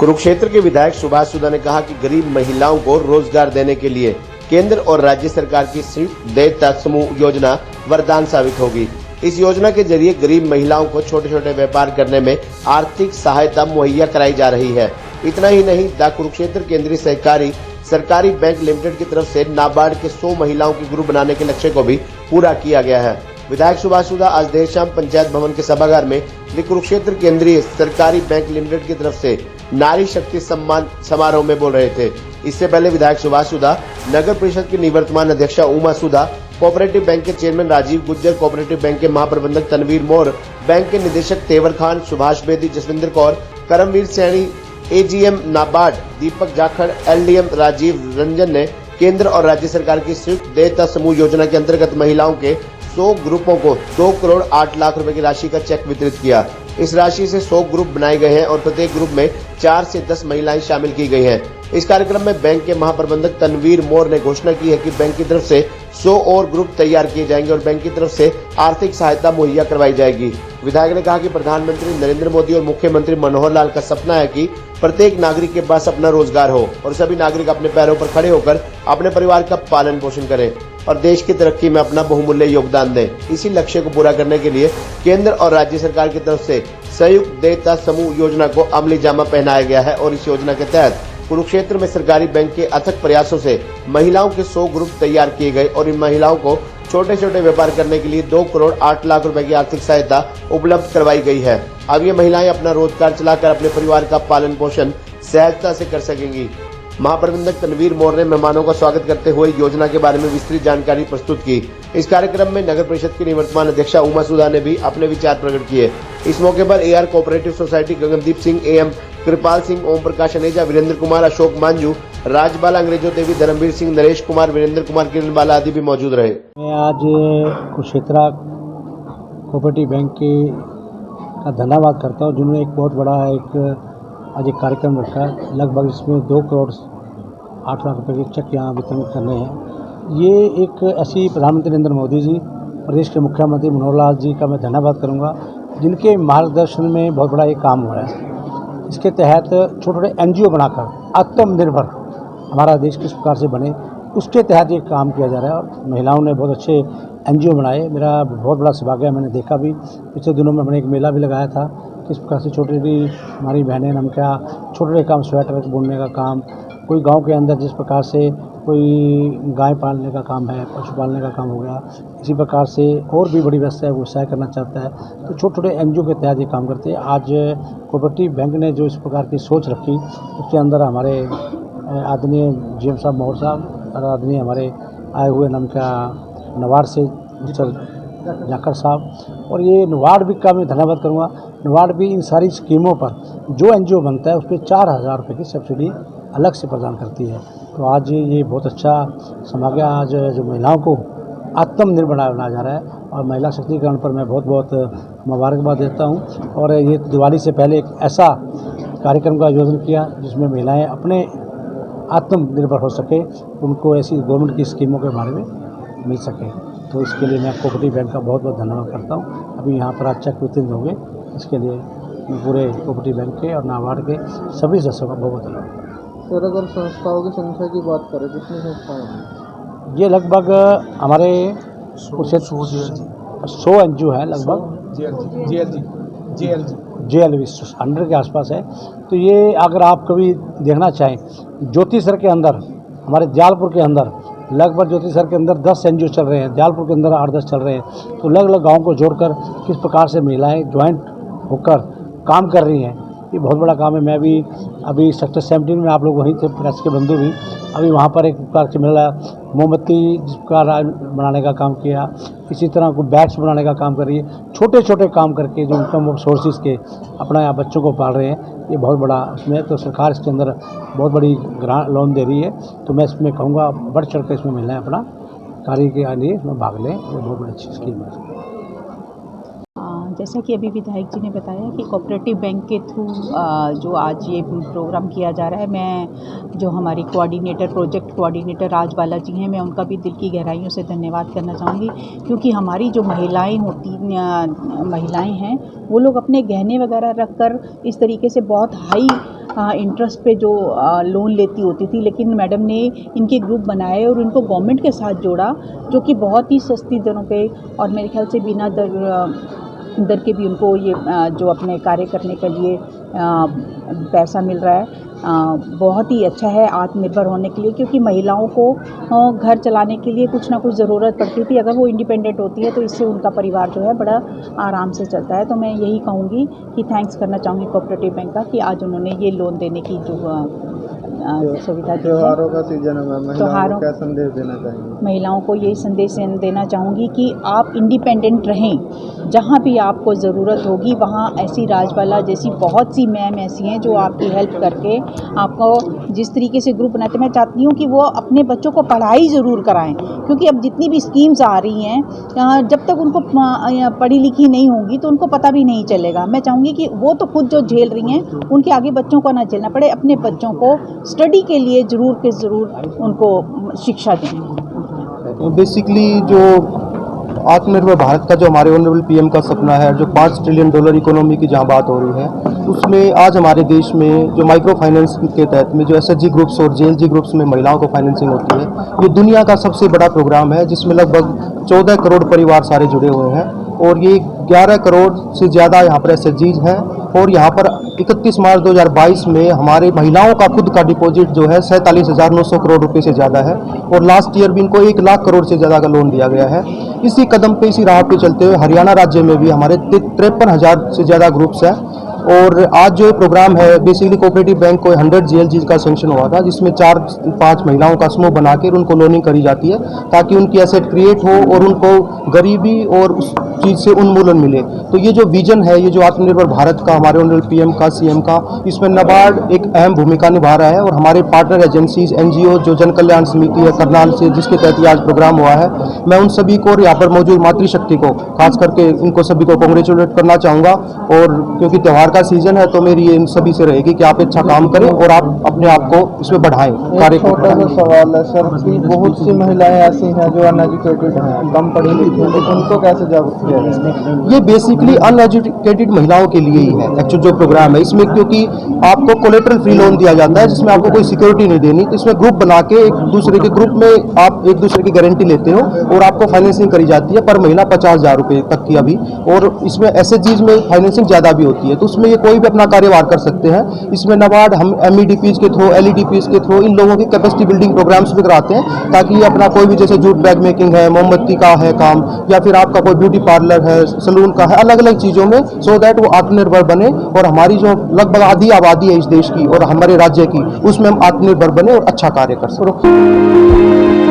कुरुक्षेत्र के विधायक सुभाष सुधा ने कहा कि गरीब महिलाओं को रोजगार देने के लिए केंद्र और राज्य सरकार की संयुक्त देयता समूह योजना वरदान साबित होगी। इस योजना के जरिए गरीब महिलाओं को छोटे छोटे व्यापार करने में आर्थिक सहायता मुहैया कराई जा रही है। इतना ही नहीं, द कुरुक्षेत्र केंद्रीय सहकारी सरकारी बैंक लिमिटेड की तरफ से नाबार्ड के 100 महिलाओं के ग्रुप बनाने के लक्ष्य को भी पूरा किया गया है। विधायक सुभाष सुधा आज देर शाम पंचायत भवन के सभागार में कुरुक्षेत्र केंद्रीय सरकारी बैंक लिमिटेड की तरफ से नारी शक्ति सम्मान समारोह में बोल रहे थे। इससे पहले विधायक सुभाष सुधा नगर परिषद की निवर्तमान अध्यक्षा उमा सुधा, कोऑपरेटिव बैंक के chairman Rajeev Gujjar, cooperative bank के महाप्रबंधक तनवीर मोर, बैंक के निदेशक तेवर खान, सुभाष बेदी, जसविंदर कौर, करमवीर सैनी, एजीएम नाबार्ड दीपक जाखड़, एलडीएम राजीव रंजन ने केंद्र और राज्य सरकार की संयुक्त देयता समूह योजना के अंतर्गत महिलाओं के 100 ग्रुपों को 2 करोड़ 8 लाख रुपए की राशि का चेक वितरित किया। इस राशि से 100 ग्रुप बनाए गए हैं और प्रत्येक ग्रुप में 4 से 10 महिलाएं शामिल की गई हैं। इस कार्यक्रम में बैंक के महाप्रबंधक तनवीर मोर ने घोषणा की है कि बैंक की तरफ से 100 और ग्रुप तैयार किए जाएंगे और बैंक की तरफ से आर्थिक सहायता मुहैया करवाई जाएगी। विधायक ने कहा कि प्रधानमंत्री नरेंद्र मोदी और मुख्यमंत्री मनोहर लाल का सपना है कि प्रत्येक नागरिक के पास अपना रोजगार हो और सभी नागरिक अपने पैरों पर खड़े होकर अपने परिवार का पालन पोषण करें और देश की तरक्की में अपना बहुमूल्य योगदान दें। इसी लक्ष्य को पूरा करने के लिए केंद्र और राज्य सरकार की तरफ से संयुक्त देयता समूह योजना को अमली जामा पहनाया गया है और इस योजना के तहत कुरुक्षेत्र में सरकारी बैंक के अथक प्रयासों से महिलाओं के 100 ग्रुप तैयार किए गए और इन महिलाओं को छोटे छोटे व्यापार करने के लिए 2 करोड़ 8 लाख रुपए की आर्थिक सहायता उपलब्ध करवाई गई है। अब ये महिलाएं अपना रोजगार चलाकर अपने परिवार का पालन पोषण सहजता से कर सकेंगी। महाप्रबंधक तनवीर मोर ने मेहमानों का स्वागत करते हुए योजना के बारे में विस्तृत जानकारी प्रस्तुत की। इस कार्यक्रम में नगर परिषद की निवर्तमान अध्यक्षा उमा सुधा ने भी अपने विचार प्रकट किए। इस मौके पर AR cooperative society Gagandeep Singh, AM Kripal Singh, Om Prakash Aneja, Virendra Kumar, Ashok Manjhu, Rajbala Angrejo Devi, Dharmveer Singh, Naresh Kumar, Virendra Kumar, किरण बाला आदि भी मौजूद रहे। मैं आज कुरुक्षेत्र कोऑपरेटिव बैंक का धन्यवाद करता हूँ जिन्होंने एक बहुत बड़ा आज एक कार्यक्रम रखा है। लगभग इसमें 2 करोड़ 8 लाख रुपए के चेक यहाँ वितरण करने हैं। ये एक ऐसी प्रधानमंत्री नरेंद्र मोदी जी, प्रदेश के मुख्यमंत्री मनोहर लाल जी का मैं धन्यवाद करूँगा जिनके मार्गदर्शन में बहुत बड़ा ये काम हो रहा है। इसके तहत छोटे छोटे एनजीओ बनाकर आत्मनिर्भर हमारा देश किस प्रकार से बने, उसके तहत ये काम किया जा रहा है और महिलाओं ने बहुत अच्छे एनजीओ बनाए। मेरा बहुत बड़ा सौभाग्य है, मैंने देखा भी पिछले दिनों में मैंने एक मेला भी लगाया था। किस प्रकार से छोटी छोटी हमारी बहनें हम क्या छोटे छोटे काम, स्वेटर बुनने का काम, कोई गांव के अंदर जिस प्रकार से कोई गाय पालने का काम है, पशु पालने का काम हो गया, इसी प्रकार से और भी बड़ी व्यवसाय करना चाहता है तो छोटे छोटे एनजीओ के तहत ये काम करते हैं। आज कोऑपरेटिव बैंक ने जो इस प्रकार की सोच रखी उसके अंदर हमारे आदरणीय जीएम साहब, मोहर साहब और आदरणीय हमारे आए हुए नाम क्या नवाड़ से जाखड़ साहब, और ये नवाड़ भी का मैं धन्यवाद करूँगा। नवाड़ भी इन सारी स्कीमों पर जो एनजीओ बनता है उस पर 4,000 रुपये की सब्सिडी अलग से प्रदान करती है। तो आज ये बहुत अच्छा समागम, आज जो महिलाओं को आत्मनिर्भर बनाया जा रहा है और महिला शक्तिकरण पर मैं बहुत बहुत मुबारकबाद देता हूँ। और ये दिवाली से पहले एक ऐसा कार्यक्रम का आयोजन किया जिसमें महिलाएं अपने आत्मनिर्भर हो सके, उनको ऐसी गवर्नमेंट की स्कीमों के बारे में मिल सके। तो इसके लिए मैं कोऑपरेटिव बैंक का बहुत बहुत धन्यवाद करता हूँ। अभी यहाँ पर आज चेक वितरित होंगे, इसके लिए पूरे कोऑपरेटिव बैंक के और नाबार्ड के सभी सदस्यों का बहुत बहुत धन्यवाद। सर, अगर संस्थाओं की संख्या की बात करें कितनी संस्थाएं? ये लगभग हमारे 100 एनजीओ है, लगभग JLG 100 के आसपास है। तो ये अगर आप कभी देखना चाहें, ज्योतिसर के अंदर, हमारे दयालपुर के अंदर लगभग ज्योतिसर के अंदर 10 एनजीओ चल रहे हैं, दयालपुर के अंदर 8-10 चल रहे हैं। तो अलग अलग गाँव को जोड़कर किस प्रकार से महिलाएं ज्वाइंट होकर काम कर रही हैं, ये बहुत बड़ा काम है। मैं भी अभी सेक्टर 17 में, आप लोग वहीं थे, प्रेस के बंधु भी, अभी वहाँ पर एक प्रकार से मिला मोमबत्ती जिस प्रकार बनाने का काम किया, इसी तरह को बैग्स बनाने का काम कर रही है। छोटे छोटे काम करके जो इनकम ऑफ सोर्सेज के अपना यहाँ बच्चों को पाल रहे हैं, ये बहुत बड़ा इसमें तो सरकार इसके अंदर बहुत बड़ी ग्रांट लोन दे रही है। तो मैं इसमें कहूँगा बढ़ चढ़ कर इसमें महिलाएँ अपना कार्य के लिए इसमें भाग लें, ये बहुत बड़ी अच्छी स्कीम है। जैसा कि अभी विधायक जी ने बताया कि कोऑपरेटिव बैंक के थ्रू जो आज ये प्रोग्राम किया जा रहा है, मैं जो हमारी प्रोजेक्ट कोऑर्डिनेटर राज बाला जी हैं, मैं उनका भी दिल की गहराइयों से धन्यवाद करना चाहूँगी, क्योंकि हमारी जो महिलाएं हैं वो लोग अपने गहने वगैरह रख कर इस तरीके से बहुत हाई इंटरेस्ट पे जो लोन लेती होती थी, लेकिन मैडम ने इनके ग्रुप बनाए और इनको गवर्नमेंट के साथ जोड़ा, जो कि बहुत ही सस्ती दरों पे और मेरे ख्याल से बिना दर के भी उनको ये जो अपने कार्य करने के लिए पैसा मिल रहा है। बहुत ही अच्छा है आत्मनिर्भर होने के लिए, क्योंकि महिलाओं को घर चलाने के लिए कुछ ना कुछ ज़रूरत पड़ती थी। अगर वो इंडिपेंडेंट होती है तो इससे उनका परिवार जो है बड़ा आराम से चलता है। तो मैं यही कहूँगी कि थैंक्स करना चाहूँगी कोऑपरेटिव बैंक का कि आज उन्होंने ये लोन देने की जो सुविधा दी है। त्योहारों का सीजन है, महिलाओं को क्या संदेश देना चाहेंगे? महिलाओं को यही संदेश देना चाहूँगी कि आप इंडिपेंडेंट रहें, जहाँ भी आपको ज़रूरत होगी वहाँ ऐसी राजबाला जैसी बहुत सी मैम ऐसी हैं जो आपकी हेल्प करके आपको जिस तरीके से ग्रुप बनाते, मैं चाहती हूँ कि वो अपने बच्चों को पढ़ाई ज़रूर कराएं, क्योंकि अब जितनी भी स्कीम्स आ रही हैं जब तक उनको पढ़ी लिखी नहीं होंगी तो उनको पता भी नहीं चलेगा। मैं चाहूँगी कि वो तो खुद जो झेल रही हैं उनके आगे बच्चों को ना झेलना पड़े, अपने बच्चों को स्टडी के लिए ज़रूर के ज़रूर उनको शिक्षा दें। बेसिकली जो आत्मनिर्भर भारत का जो हमारे ऑनरेबल पीएम का सपना है, जो $5 ट्रिलियन इकोनॉमी की जहाँ बात हो रही है, उसमें आज हमारे देश में जो माइक्रो फाइनेंस के तहत में जो एसएचजी ग्रुप्स और जेएलजी ग्रुप्स में महिलाओं को फाइनेंसिंग होती है, ये दुनिया का सबसे बड़ा प्रोग्राम है, जिसमें लगभग 14 करोड़ परिवार सारे जुड़े हुए हैं और ये 11 करोड़ से ज़्यादा यहाँ पर एसएचजीज हैं। और यहाँ पर 31 मार्च 2022 में हमारे महिलाओं का खुद का डिपॉजिट जो है 47,900 करोड़ रुपए से ज़्यादा है और लास्ट ईयर भी इनको 1 लाख करोड़ से ज़्यादा का लोन दिया गया है। इसी कदम पे, इसी राह पे चलते हुए हरियाणा राज्य में भी हमारे 53,000 से ज़्यादा ग्रुप्स हैं और आज जो प्रोग्राम है बेसिकली कोऑपरेटिव बैंक को 100 जेएलजी का सेंक्शन हुआ था, जिसमें 4-5 महिलाओं का समूह बना के उनको लोनिंग करी जाती है ताकि उनकी एसेट क्रिएट हो और उनको गरीबी और उस चीज़ से उन्मूलन मिले। तो ये जो विजन है, ये जो आत्मनिर्भर भारत का हमारे ऑनरेबल पीएम का, सीएम का, इसमें नाबार्ड एक अहम भूमिका निभा रहा है और हमारे पार्टनर एजेंसीज, एनजीओ जो जन कल्याण समिति है करनाल से, जिसके तहत ये आज प्रोग्राम हुआ है, मैं उन सभी को और यहाँ पर मौजूद मातृशक्ति को खास करके इनको सभी को कांग्रेचुलेट करना चाहूँगा। और क्योंकि त्यौहार का सीजन है तो मेरी इन सभी से रहेगी कि आप अच्छा काम करें और आप अपने आप को इसमें बढ़ाएं। छोटा सा सवाल है सर कि बहुत सी महिलाएं ऐसी हैं जो अनएजुकेटेड हैं, कम पढ़ी लिखी हैं, तो उनको कैसे जागरूक किया जाए? ये बेसिकली अनएजुकेटेड महिलाओं के लिए ही है एक्चुअल जो प्रोग्राम है। इसमें क्योंकि आपको कोलेटरल फ्री लोन दिया जाता है जिसमें आपको कोई सिक्योरिटी नहीं देनी, तो इसमें ग्रुप बना के एक दूसरे के ग्रुप में आप एक दूसरे की गारंटी लेते हो और आपको फाइनेंसिंग करी जाती है पर महीना 50,000 रुपये तक की अभी। और इसमें एसएचजीज में फाइनेंसिंग ज़्यादा भी होती है, तो उसमें ये कोई भी अपना कार्यभार कर सकते हैं। इसमें नाबार्ड हम एमईडीपीज के थ्रू, एलईडीपीज के थ्रू इन लोगों की कैपेसिटी बिल्डिंग प्रोग्राम्स भी कराते हैं ताकि ये अपना कोई भी, जैसे जूट बैग मेकिंग है, मोमबत्ती का है काम, या फिर आपका कोई ब्यूटी पार्लर है, सलून का है, अलग अलग चीज़ों में, सो दैट वो आत्मनिर्भर बने और हमारी जो लगभग आधी आबादी है इस देश की और हमारे राज्य की, उसमें हम आत्मनिर्भर बने और अच्छा कार्य कर सकें।